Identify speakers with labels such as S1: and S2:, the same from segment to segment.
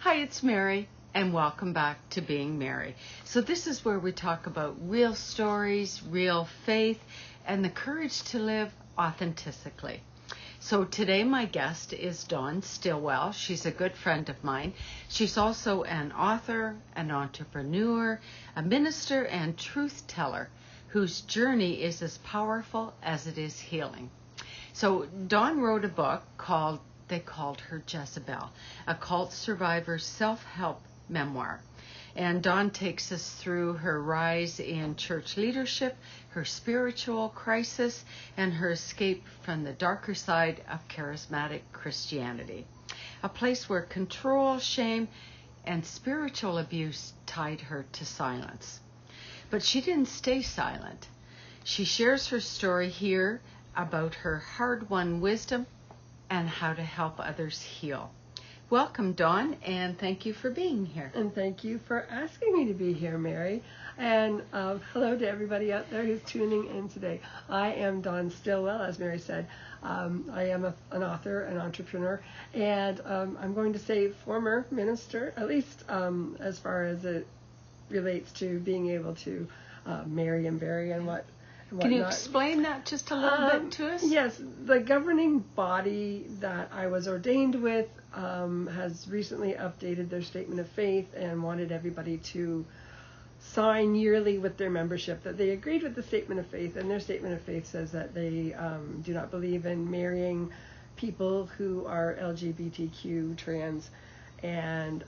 S1: Hi, it's Mary, and welcome back to Being Mary. So this is where we talk about real stories, real faith, and the courage to live authentically. So today my guest is Dawn Stilwell. She's a good friend of mine. She's also an author, an entrepreneur, a minister, and truth teller whose journey is as powerful as it is healing. So Dawn wrote a book they called her Jezebel, a cult survivor self-help memoir. And Dawn takes us through her rise in church leadership, her spiritual crisis, and her escape from the darker side of charismatic Christianity. A place where control, shame, and spiritual abuse tied her to silence. But she didn't stay silent. She shares her story here about her hard-won wisdom and how to help others heal. Welcome, Dawn, and thank you for being here.
S2: And thank you for asking me to be here, Mary. And hello to everybody out there who's tuning in today. I am Dawn Stilwell, as Mary said. I am an author, an entrepreneur, and I'm going to say former minister, at least as far as it relates to being able to marry and bury and what.
S1: Can you explain that just a little bit to us?
S2: Yes, the governing body that I was ordained with has recently updated their statement of faith and wanted everybody to sign yearly with their membership that they agreed with the statement of faith, and their statement of faith says that they do not believe in marrying people who are LGBTQ trans, and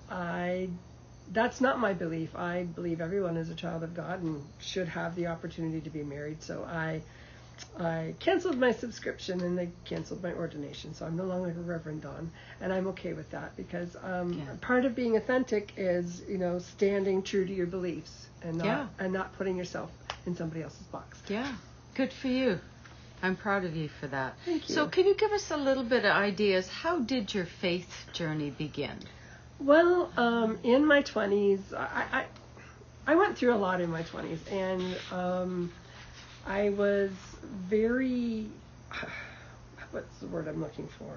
S2: that's not my belief. I believe everyone is a child of God and should have the opportunity to be married. So I canceled my subscription and they canceled my ordination. So I'm no longer Reverend Dawn, and I'm okay with that because part of being authentic is, standing true to your beliefs and not putting yourself in somebody else's box.
S1: Yeah, good for you. I'm proud of you for that.
S2: Thank you.
S1: So can you give us a little bit of ideas? How did your faith journey begin?
S2: Well, in my 20s, I went through a lot in my 20s, and I was very, what's the word I'm looking for?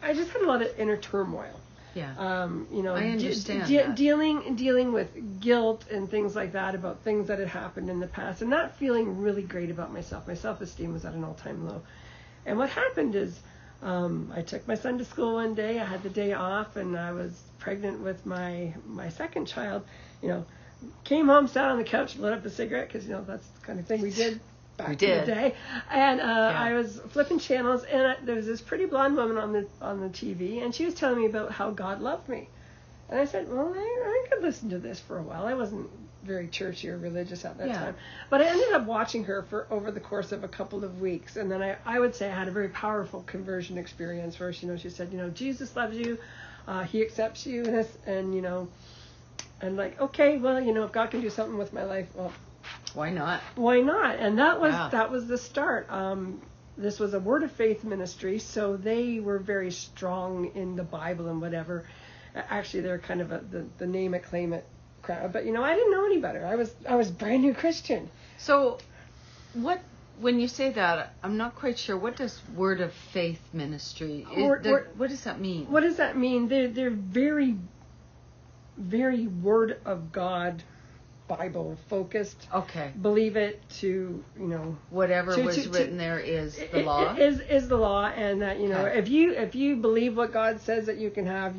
S2: I just had a lot of inner turmoil.
S1: Yeah. I understand that.
S2: Dealing with guilt and things like that about things that had happened in the past, and not feeling really great about myself. My self-esteem was at an all-time low. And what happened is, I took my son to school one day. I had the day off, and I was pregnant with my second child. Came home, sat on the couch, lit up a cigarette because that's the kind of thing we did back in the day. And I was flipping channels, and there was this pretty blonde woman on the TV, and she was telling me about how God loved me. And I said, well, I could listen to this for a while. I wasn't very churchy or religious at that time. But I ended up watching her for over the course of a couple of weeks. And then I would say I had a very powerful conversion experience where, she said, Jesus loves you. He accepts you. And like, okay, well, if God can do something with my life, well,
S1: why not?
S2: Why not? And that was the start. This was a word of faith ministry, so they were very strong in the Bible and whatever. Actually, they're kind of the name it, claim it crowd. But, I didn't know any better. I was brand new Christian.
S1: So when you say that, I'm not quite sure. What does word of faith ministry, what does that mean?
S2: What does that mean? They're very, very word of God, Bible focused.
S1: Okay.
S2: Believe it to,
S1: whatever was written there is the law.
S2: Is the law, and that if you believe what God says that you can have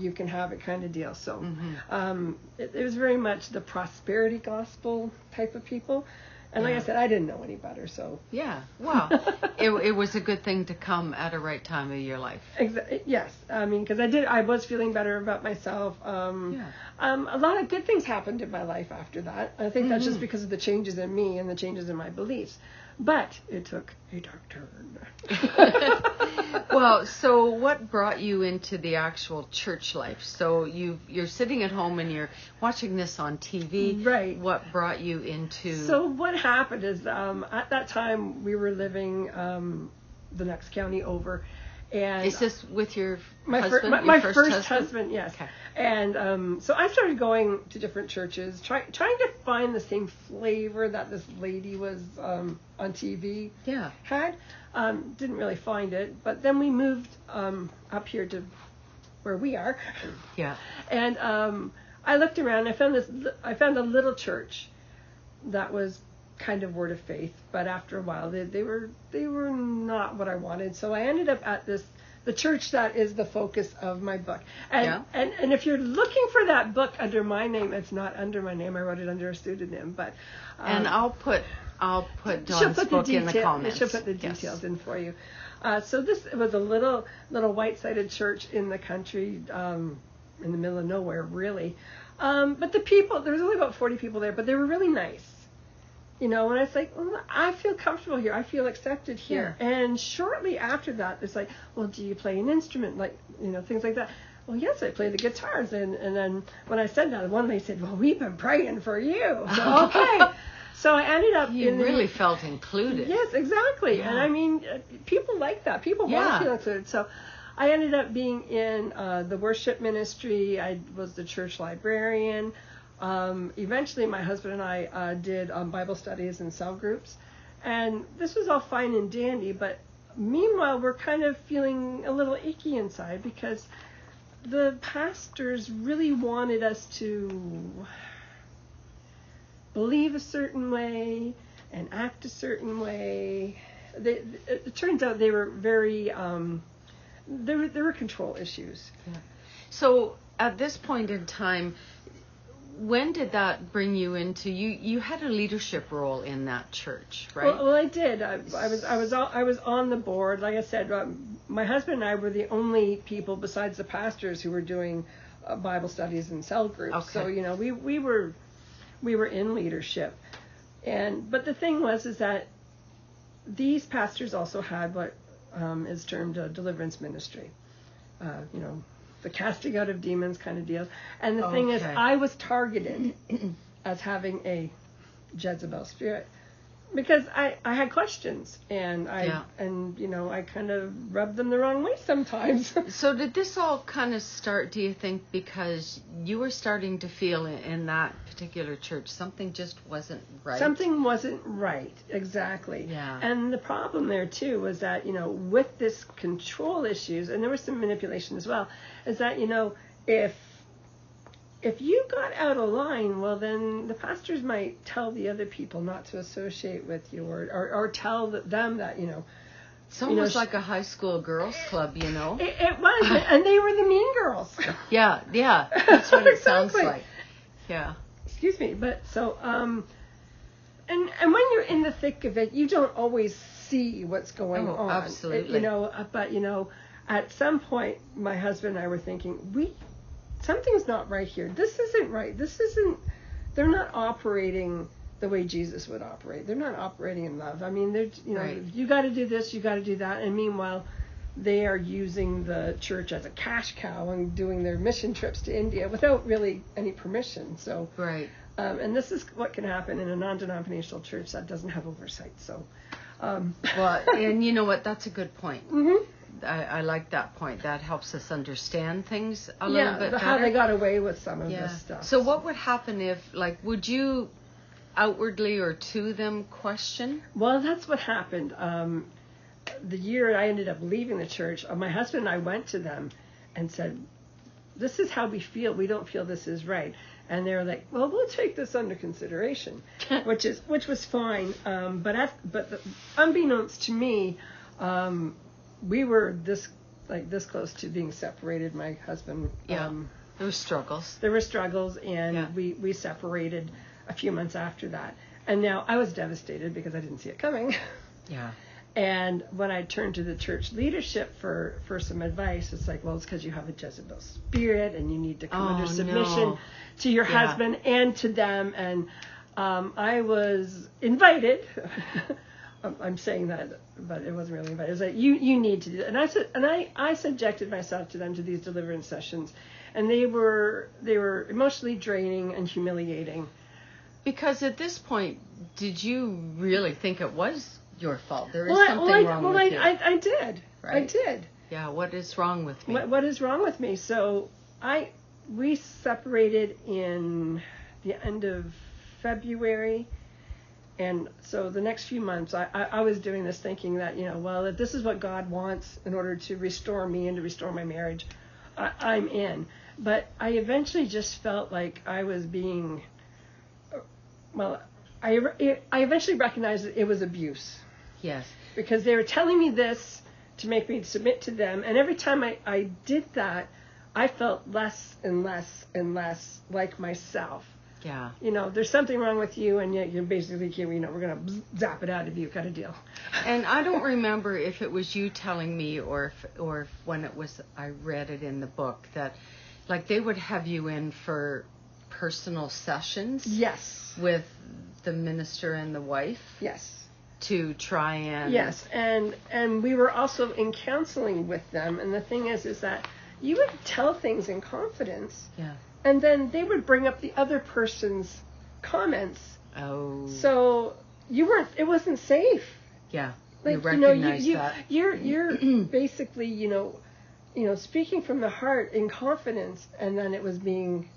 S2: it kind of deal. So it was very much the prosperity gospel type of people. And like I said, I didn't know any better, so.
S1: Yeah, well, it was a good thing to come at a right time of your life.
S2: Yes, because I was feeling better about myself. A lot of good things happened in my life after that. I think that's just because of the changes in me and the changes in my beliefs. But it took a dark turn.
S1: Well, so what brought you into the actual church life? So you're sitting at home and you're watching this on TV.
S2: Right.
S1: What brought you into...
S2: So what happened is at that time we were living the next county over. And
S1: is this with your
S2: husband? My first husband, yes. Okay. And so I started going to different churches, trying to find the same flavor that this lady was on TV had. Didn't really find it, but then we moved up here to where we are.
S1: Yeah.
S2: And I looked around. I found a little church that was kind of word of faith, but after a while they were not what I wanted. So I ended up at the church that is the focus of my book. And if you're looking for that book under my name, it's not under my name. I wrote it under a pseudonym, but
S1: and I'll put Dawn's book in the comments.
S2: She'll put the details in for you. So this was a little white-sided church in the country, in the middle of nowhere, really. But the people, there was only about 40 people there, but they were really nice. And I was like, well, I feel comfortable here. I feel accepted here. Yeah. And shortly after that, it's like, well, do you play an instrument? Like, things like that. Well, yes, I play the guitars. And then when I said that, one lady said, well, we've been praying for you. So, okay. So I ended up
S1: You really felt included.
S2: Yes, exactly. Yeah. And I mean, people like that. People want to feel included. So I ended up being in the worship ministry. I was the church librarian. Eventually, my husband and I did Bible studies and cell groups. And this was all fine and dandy. But meanwhile, we're kind of feeling a little icky inside because the pastors really wanted us to believe a certain way and act a certain way. It turns out they were very, there were control issues.
S1: Yeah. So at this point in time, when did that bring you into you had a leadership role in that church, right?
S2: Well, I did. I was on the board. Like I said, my husband and I were the only people besides the pastors who were doing Bible studies and cell groups. Okay. So we were in leadership. But the thing is that these pastors also had what is termed a deliverance ministry. The casting out of demons kind of deal. And the thing is, I was targeted as having a Jezebel spirit because I had questions and I kind of rubbed them the wrong way sometimes.
S1: So did this all kind of start, do you think, because you were starting to feel in that particular church something just wasn't right?
S2: Something wasn't right, exactly.
S1: Yeah.
S2: And the problem there too was that, with this control issues, and there was some manipulation as well, is that, if you got out of line, well, then the pastors might tell the other people not to associate with you or tell them that,
S1: It's almost like a high school girls club,
S2: It was, and they were the mean girls.
S1: Yeah, that's what it sounds like. Yeah.
S2: Excuse me, but so, and when you're in the thick of it, you don't always see what's going on.
S1: Absolutely.
S2: But at some point, my husband and I were thinking, something's not right here. This isn't right. They're not operating the way Jesus would operate. They're not operating in love. I mean, right. You got to do this, you got to do that. And meanwhile, they are using the church as a cash cow and doing their mission trips to India without really any permission. So,
S1: right.
S2: And this is what can happen in a non-denominational church that doesn't have oversight. So,
S1: well, and you know what? That's a good point.
S2: Mm-hmm.
S1: I like that point. That helps us understand things a little bit better.
S2: How they got away with some of this stuff.
S1: So what would happen if, would you outwardly or to them question?
S2: Well, that's what happened. The year I ended up leaving the church, my husband and I went to them and said, this is how we feel. We don't feel this is right. And they were like, well, we'll take this under consideration, which was fine. But unbeknownst to me, we were this close to being separated. My husband.
S1: Yeah. There were struggles.
S2: There were struggles, and we separated a few months after that. And now I was devastated because I didn't see it coming.
S1: Yeah.
S2: And when I turned to the church leadership for some advice, it's like, well, it's because you have a Jezebel spirit and you need to come under submission to your husband and to them. And I was invited. I'm saying that, but it wasn't really invited. It was like, you need to do that. And I subjected myself to them to these deliverance sessions. And they were emotionally draining and humiliating.
S1: Because at this point, did you really think it was your fault? There is something wrong with you.
S2: I did. Right? I did.
S1: Yeah, what is wrong with me?
S2: What is wrong with me? So we separated in the end of February. And so the next few months, I was doing this thinking that, if this is what God wants in order to restore me and to restore my marriage, I'm in. But I eventually just felt like I was being, I eventually recognized that it was abuse.
S1: Yes.
S2: Because they were telling me this to make me submit to them. And every time I did that, I felt less and less and less like myself.
S1: Yeah.
S2: There's something wrong with you, and yet you're basically, we're going to zap it out of you kind of deal.
S1: And I don't remember if it was you telling me or if when it was, I read it in the book that, like, they would have you in for personal sessions.
S2: Yes.
S1: With the minister and the wife.
S2: Yes.
S1: To try and...
S2: Yes, and we were also in counseling with them, and the thing is that you would tell things in confidence.
S1: Yeah.
S2: And then they would bring up the other person's comments.
S1: Oh.
S2: So it wasn't safe.
S1: Yeah.
S2: Like,
S1: you recognize that.
S2: You're basically, speaking from the heart in confidence, and then it was being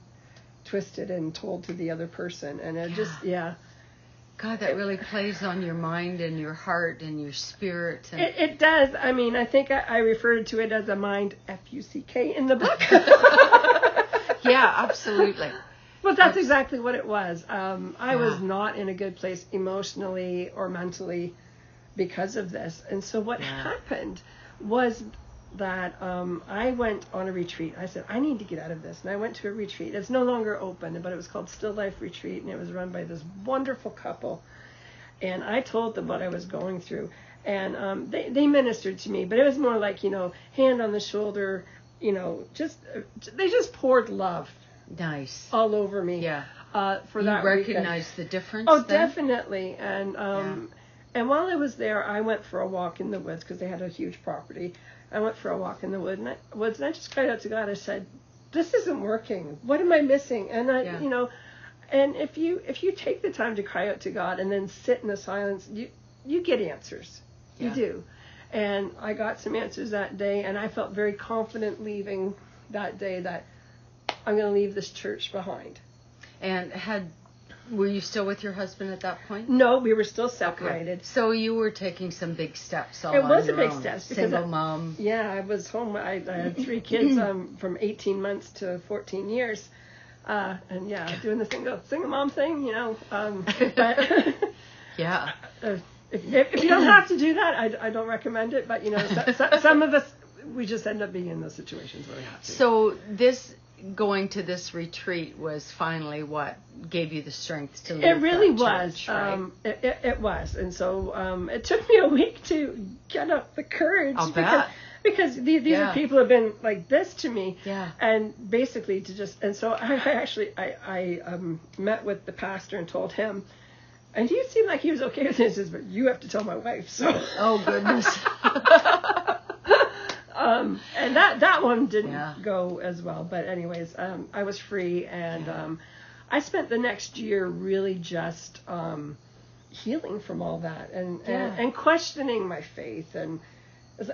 S2: twisted and told to the other person. And it just,
S1: God, that really plays on your mind and your heart and your spirit. And
S2: it does. I mean, I think I referred to it as a mind, F-U-C-K, in the book.
S1: Yeah, absolutely.
S2: But that's exactly what it was. I was not in a good place emotionally or mentally because of this. And so what happened was that I went on a retreat. I said, I need to get out of this. And I went to a retreat. It's no longer open, but it was called Still Life Retreat, and it was run by this wonderful couple. And I told them what I was going through. And they ministered to me, but it was more like, hand on the shoulder, they just poured love.
S1: Nice.
S2: All over me.
S1: Yeah.
S2: For that
S1: you recognize the difference?
S2: Oh,
S1: then?
S2: Definitely. And and while I was there, I went for a walk in the woods because they had a huge property. I went for a walk in the woods, and I just cried out to God. I said, "This isn't working. What am I missing?" And and if you take the time to cry out to God and then sit in the silence, you get answers. You do. And I got some answers that day, and I felt very confident leaving that day that I'm going to leave this church behind.
S1: And were you still with your husband at that point?
S2: No, we were still separated.
S1: Okay. So you were taking some big steps all
S2: on your own. It was a big
S1: step.
S2: Single
S1: mom.
S2: Yeah, I was home. I had 3 kids from 18 months to 14 years. And doing the single mom thing, but
S1: yeah.
S2: If you don't have to do that, I don't recommend it. But some of us, we just end up being in those situations where we have to.
S1: So going to this retreat was finally what gave you the strength to leave.
S2: It really
S1: was.
S2: Church, right? It was, and so it took me a week to get up the courage.
S1: I'll bet.
S2: Because these are people who have been like this to me.
S1: Yeah.
S2: And basically so I actually met with the pastor and told him. And he seemed like he was okay with this, but you have to tell my wife. So.
S1: Oh goodness.
S2: And that one didn't go as well. But anyways, I was free, and I spent the next year really just healing from all that and questioning my faith. And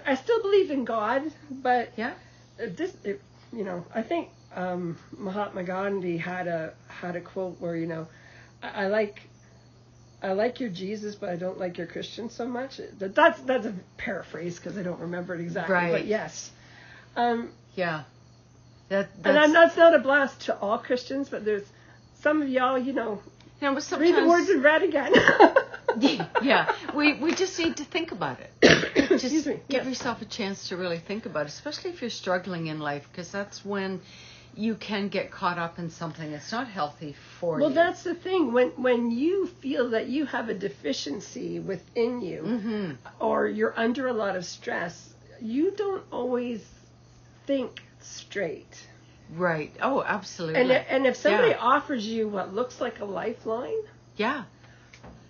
S2: I still believe in God, but I think Mahatma Gandhi had a quote where I like your Jesus, but I don't like your Christian so much. That's a paraphrase because I don't remember it exactly.
S1: Right.
S2: But yes.
S1: Yeah.
S2: And that's not a blast to all Christians, but there's some of y'all, read the words in red again.
S1: Yeah. We just need to think about it. Just give yourself a chance to really think about it, especially if you're struggling in life, because that's when you can get caught up in something that's not healthy for you.
S2: Well, that's the thing. When you feel that you have a deficiency within you, or you're under a lot of stress, you don't always think straight.
S1: Right. Oh, absolutely.
S2: And if somebody offers you what looks like a lifeline,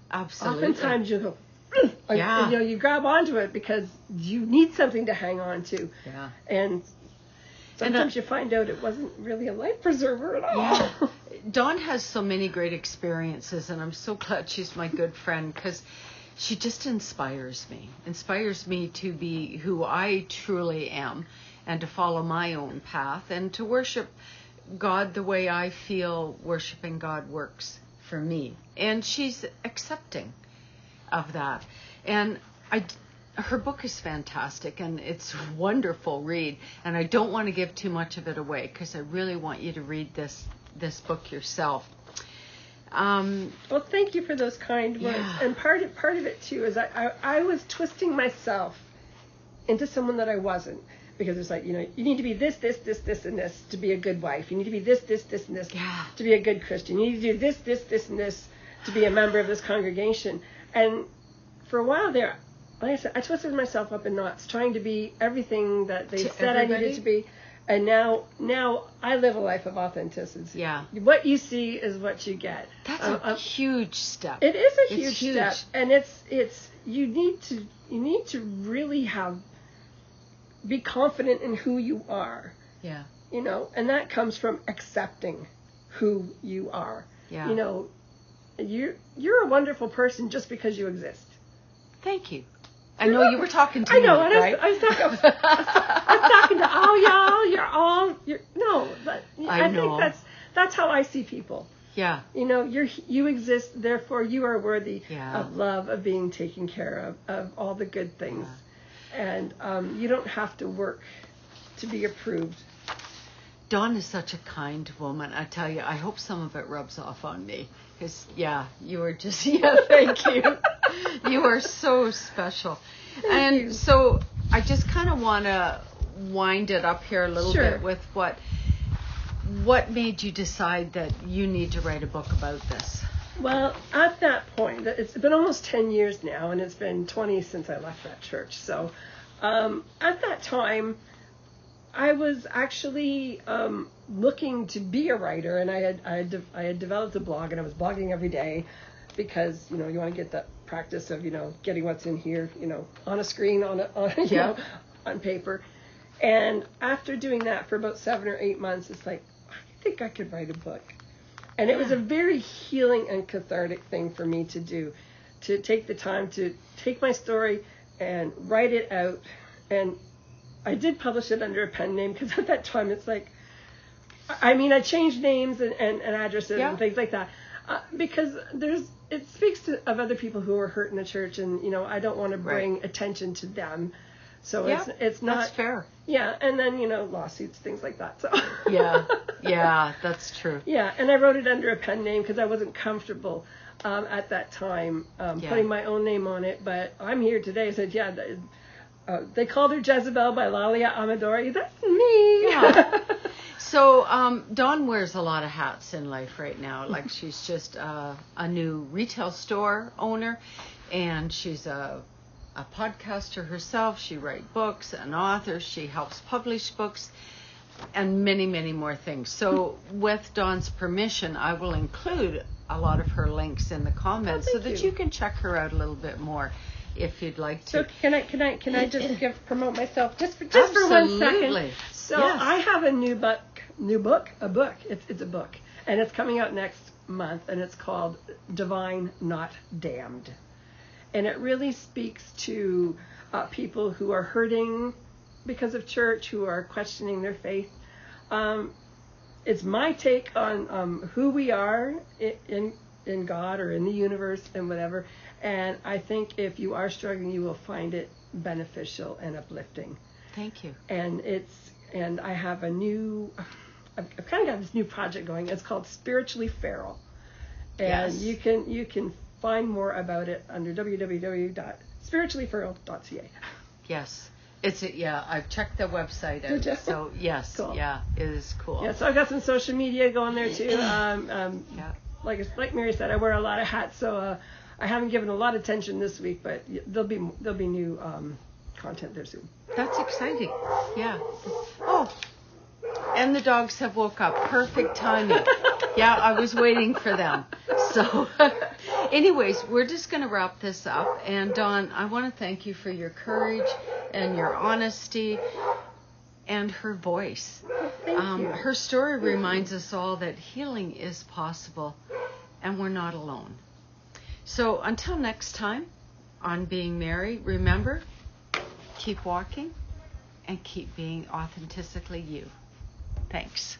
S1: absolutely.
S2: Oftentimes you go, you grab onto it because you need something to hang on to.
S1: Yeah.
S2: And sometimes you find out it wasn't really a life preserver at all.
S1: Yeah. Dawn has so many great experiences, and I'm so glad she's my good friend because she just inspires me to be who I truly am and to follow my own path and to worship God the way I feel worshiping God works for me. And she's accepting of that. And her book is fantastic, and it's a wonderful read. And I don't want to give too much of it away because I really want you to read this book yourself.
S2: Well, thank you for those kind words.
S1: Yeah.
S2: And part of it too is I was twisting myself into someone that I wasn't, because it's like, you need to be this, and this to be a good wife. You need to be this, and this to be a good Christian. You need to do this, and this to be a member of this congregation. And for a while there, like I said, I twisted myself up in knots, trying to be everything that they said I needed to be. And now I live a life of authenticity.
S1: Yeah.
S2: What you see is what you get.
S1: That's a huge step.
S2: It is a huge step, and it's you need to really be confident in who you are.
S1: Yeah.
S2: And that comes from accepting who you are.
S1: Yeah.
S2: You're a wonderful person just because you exist.
S1: Thank you. I know you were talking to me,
S2: and
S1: right?
S2: I was talking to I think that's how I see people.
S1: Yeah.
S2: You exist, therefore you are worthy
S1: Yeah.
S2: of love, of being taken care of all the good things. Yeah. And you don't have to work to be approved.
S1: Dawn is such a kind woman. I tell you, I hope some of it rubs off on me. Because, you are just, thank you. You are so special. And so I just kind of want to wind it up here a little bit with what made you decide that you need to write a book about this?
S2: Well, at that point, it's been almost 10 years now, and it's been 20 since I left that church. So at that time, I was actually looking to be a writer, and I had developed a blog, and I was blogging every day because you want to get that practice of getting what's in here on a screen on paper. And after doing that for about 7 or 8 months, it's like, I think I could write a book. And it was a very healing and cathartic thing for me to do, to take the time to take my story and write it out. And I did publish it under a pen name because at that time it's like, I changed names and addresses and things like that because it speaks of other people who are hurt in the church, and I don't want to bring attention to them. So it's not
S1: that's fair.
S2: Yeah, and then lawsuits, things like that. So
S1: yeah, that's true.
S2: Yeah, and I wrote it under a pen name because I wasn't comfortable at that time putting my own name on it. But I'm here today. I said, they called her Jezebel by Lalia Amadori. That's me.
S1: Yeah. So Dawn wears a lot of hats in life right now. Like she's just a new retail store owner, and she's a podcaster herself. She writes books, an author. She helps publish books, and many, many more things. So with Dawn's permission, I will include a lot of her links in the comments so that you can check her out a little bit more if you'd like to.
S2: So can I just promote myself just for 1 second? So I have a new book. It's a book, and it's coming out next month, and it's called Divine Not Damned. And it really speaks to people who are hurting because of church, who are questioning their faith. It's my take on who we are in God or in the universe and whatever. And I think if you are struggling, you will find it beneficial and uplifting.
S1: Thank you.
S2: And I have I've kind of got this new project going. It's called Spiritually Feral. And you can find more about it under www.spirituallyferal.ca.
S1: Yes. I've checked the website out. So yes, cool. Yeah, it is cool.
S2: Yeah, so I've got some social media going there too. Like Mary said, I wear a lot of hats, so I haven't given a lot of attention this week, but there'll be new content there soon.
S1: That's exciting. Yeah. Oh, and the dogs have woke up. Perfect timing. Yeah, I was waiting for them. So, anyways, we're just going to wrap this up. And Dawn, I want to thank you for your courage and your honesty and her voice.
S2: Thank you.
S1: Her story reminds us all that healing is possible and we're not alone. So, until next time on Being Mary, remember, keep walking and keep being authentically you. Thanks.